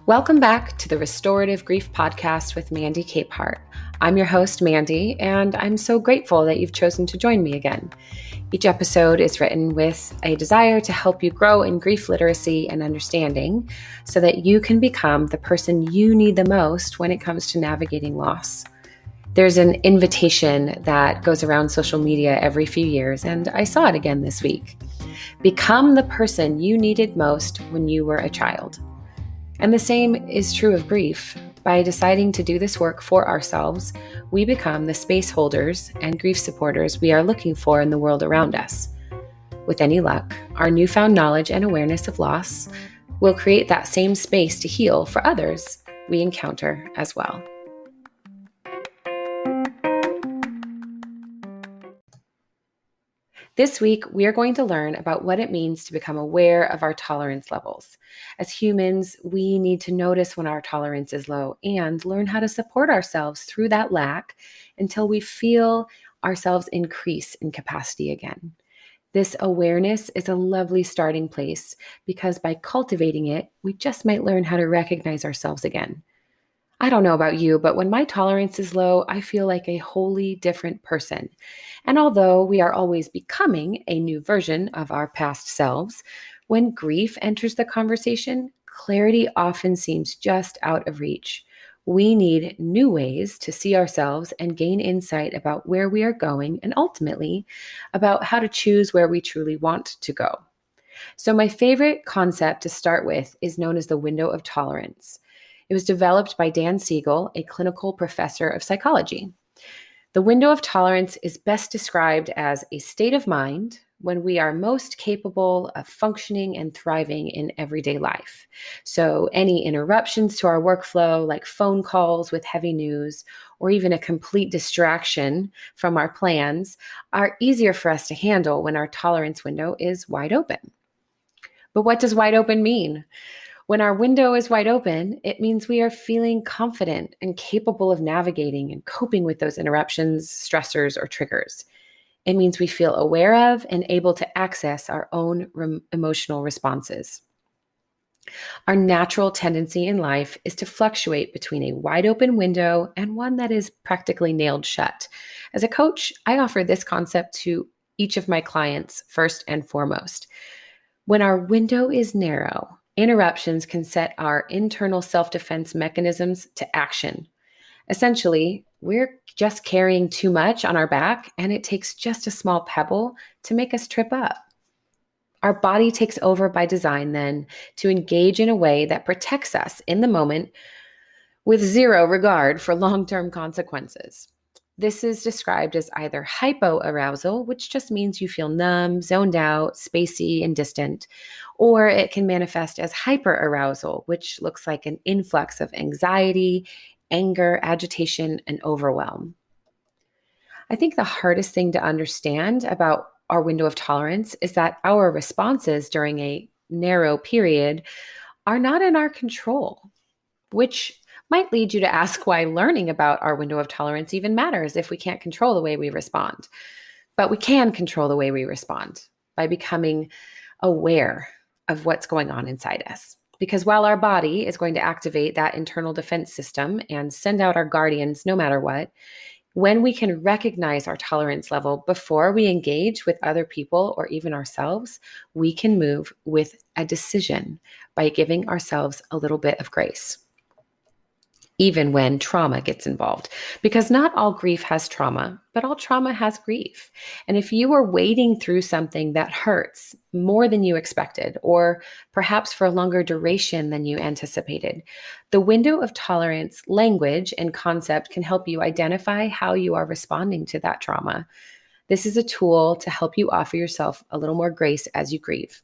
Welcome back to the Restorative Grief Podcast with Mandy Capehart. I'm your host, Mandy, and I'm so grateful that you've chosen to join me again. Each episode is written with a desire to help you grow in grief literacy and understanding so that you can become the person you need the most when it comes to navigating loss. There's an invitation that goes around social media every few years, and I saw it again this week. Become the person you needed most when you were a child. And the same is true of grief. By deciding to do this work for ourselves, we become the space holders and grief supporters we are looking for in the world around us. With any luck, our newfound knowledge and awareness of loss will create that same space to heal for others we encounter as well. This week, we are going to learn about what it means to become aware of our tolerance levels. As humans, we need to notice when our tolerance is low and learn how to support ourselves through that lack until we feel ourselves increase in capacity again. This awareness is a lovely starting place because by cultivating it, we just might learn how to recognize ourselves again. I don't know about you, but when my tolerance is low, I feel like a wholly different person. And although we are always becoming a new version of our past selves, when grief enters the conversation, clarity often seems just out of reach. We need new ways to see ourselves and gain insight about where we are going and ultimately about how to choose where we truly want to go. So my favorite concept to start with is known as the window of tolerance. It was developed by Dan Siegel, a clinical professor of psychology. The window of tolerance is best described as a state of mind when we are most capable of functioning and thriving in everyday life. So any interruptions to our workflow, like phone calls with heavy news, or even a complete distraction from our plans, are easier for us to handle when our tolerance window is wide open. But what does wide open mean? When our window is wide open, it means we are feeling confident and capable of navigating and coping with those interruptions, stressors, or triggers. It means we feel aware of and able to access our own emotional responses. Our natural tendency in life is to fluctuate between a wide open window and one that is practically nailed shut. As a coach, I offer this concept to each of my clients first and foremost. When our window is narrow, interruptions can set our internal self-defense mechanisms to action. Essentially, we're just carrying too much on our back, and it takes just a small pebble to make us trip up. Our body takes over by design then to engage in a way that protects us in the moment with zero regard for long-term consequences. This is described as either hypoarousal, which just means you feel numb, zoned out, spacey, and distant, or it can manifest as hyperarousal, which looks like an influx of anxiety, anger, agitation, and overwhelm. I think the hardest thing to understand about our window of tolerance is that our responses during a narrow period are not in our control, which might lead you to ask why learning about our window of tolerance even matters if we can't control the way we respond. But we can control the way we respond by becoming aware of what's going on inside us. Because while our body is going to activate that internal defense system and send out our guardians no matter what, when we can recognize our tolerance level before we engage with other people or even ourselves, we can move with a decision by giving ourselves a little bit of grace, even when trauma gets involved. Because not all grief has trauma, but all trauma has grief. And if you are wading through something that hurts more than you expected, or perhaps for a longer duration than you anticipated, the window of tolerance language and concept can help you identify how you are responding to that trauma. This is a tool to help you offer yourself a little more grace as you grieve.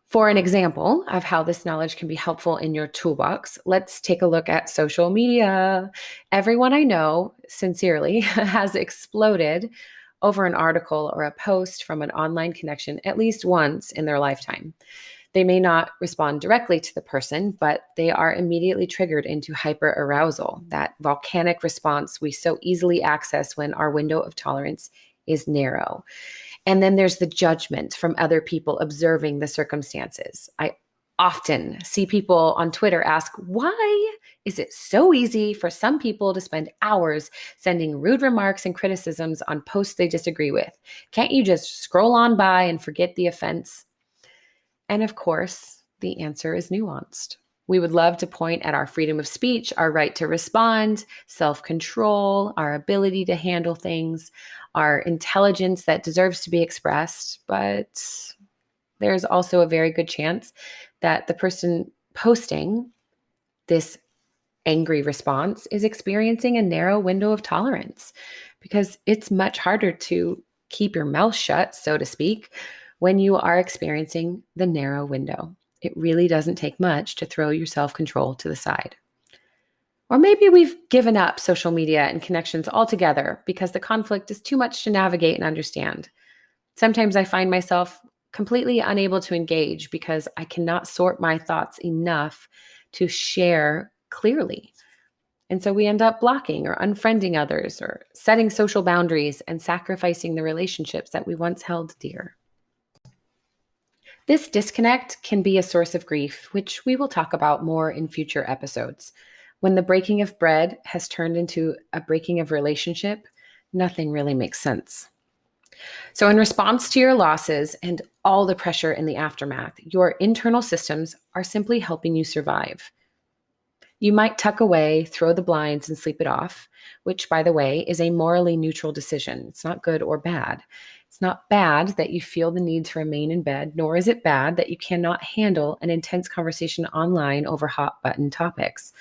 For an example of how this knowledge can be helpful in your toolbox, let's take a look at social media. Everyone I know, sincerely, has exploded over an article or a post from an online connection at least once in their lifetime. They may not respond directly to the person, but they are immediately triggered into hyperarousal, that volcanic response we so easily access when our window of tolerance is narrow. And then there's the judgment from other people observing the circumstances. I often see people on Twitter ask, why is it so easy for some people to spend hours sending rude remarks and criticisms on posts they disagree with? Can't you just scroll on by and forget the offense? And of course, the answer is nuanced. We would love to point at our freedom of speech, our right to respond, self-control, our ability to handle things, our intelligence that deserves to be expressed, but there's also a very good chance that the person posting this angry response is experiencing a narrow window of tolerance, because it's much harder to keep your mouth shut, so to speak, when you are experiencing the narrow window. It really doesn't take much to throw your self-control to the side. Or maybe we've given up social media and connections altogether because the conflict is too much to navigate and understand. Sometimes I find myself completely unable to engage because I cannot sort my thoughts enough to share clearly. And so we end up blocking or unfriending others or setting social boundaries and sacrificing the relationships that we once held dear. This disconnect can be a source of grief, which we will talk about more in future episodes. When the breaking of bread has turned into a breaking of relationship, nothing really makes sense. So in response to your losses and all the pressure in the aftermath, your internal systems are simply helping you survive. You might tuck away, throw the blinds, and sleep it off, which, by the way, is a morally neutral decision. It's not good or bad. It's not bad that you feel the need to remain in bed, nor is it bad that you cannot handle an intense conversation online over hot button topics.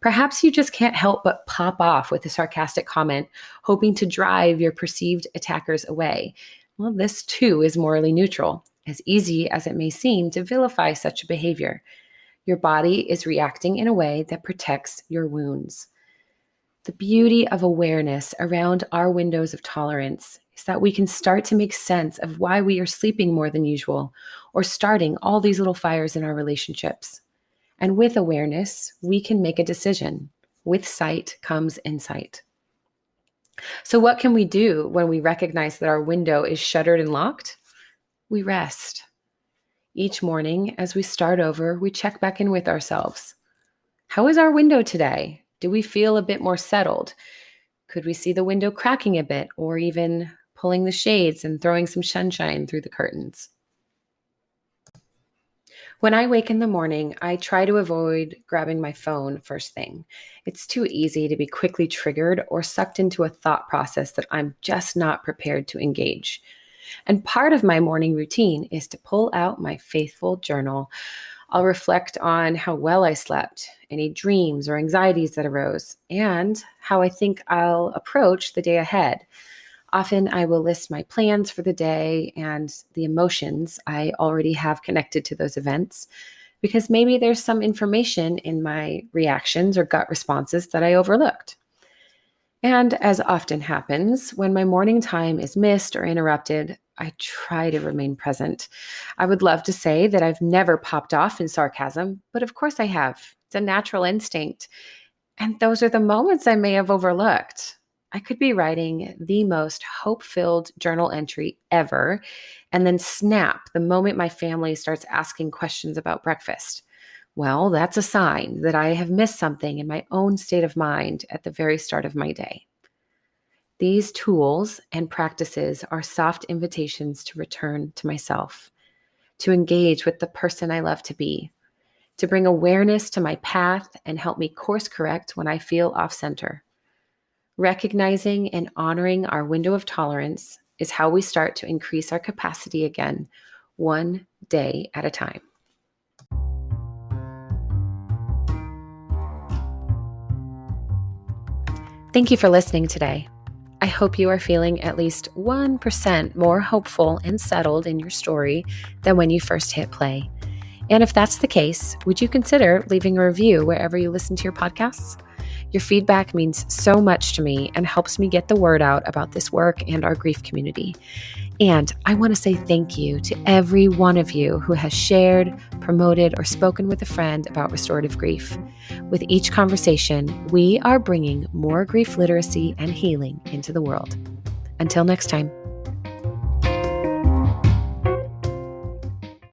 Perhaps you just can't help but pop off with a sarcastic comment, hoping to drive your perceived attackers away. Well, this too is morally neutral, as easy as it may seem to vilify such behavior. Your body is reacting in a way that protects your wounds. The beauty of awareness around our windows of tolerance is that we can start to make sense of why we are sleeping more than usual or starting all these little fires in our relationships. And with awareness, we can make a decision. With sight comes insight. So what can we do when we recognize that our window is shuttered and locked? We rest. Each morning, as we start over, we check back in with ourselves. How is our window today? Do we feel a bit more settled? Could we see the window cracking a bit, or even pulling the shades and throwing some sunshine through the curtains? When I wake in the morning, I try to avoid grabbing my phone first thing. It's too easy to be quickly triggered or sucked into a thought process that I'm just not prepared to engage. And part of my morning routine is to pull out my faithful journal. I'll reflect on how well I slept, any dreams or anxieties that arose, and how I think I'll approach the day ahead. Often I will list my plans for the day and the emotions I already have connected to those events, because maybe there's some information in my reactions or gut responses that I overlooked. And as often happens, when my morning time is missed or interrupted, I try to remain present. I would love to say that I've never popped off in sarcasm, but of course I have. It's a natural instinct. And those are the moments I may have overlooked. I could be writing the most hope-filled journal entry ever, and then snap the moment my family starts asking questions about breakfast. Well, that's a sign that I have missed something in my own state of mind at the very start of my day. These tools and practices are soft invitations to return to myself, to engage with the person I love to be, to bring awareness to my path and help me course correct when I feel off center. Recognizing and honoring our window of tolerance is how we start to increase our capacity again, one day at a time. Thank you for listening today. I hope you are feeling at least 1% more hopeful and settled in your story than when you first hit play. And if that's the case, would you consider leaving a review wherever you listen to your podcasts? Your feedback means so much to me and helps me get the word out about this work and our grief community. And I want to say thank you to every one of you who has shared, promoted, or spoken with a friend about restorative grief. With each conversation, we are bringing more grief literacy and healing into the world. Until next time.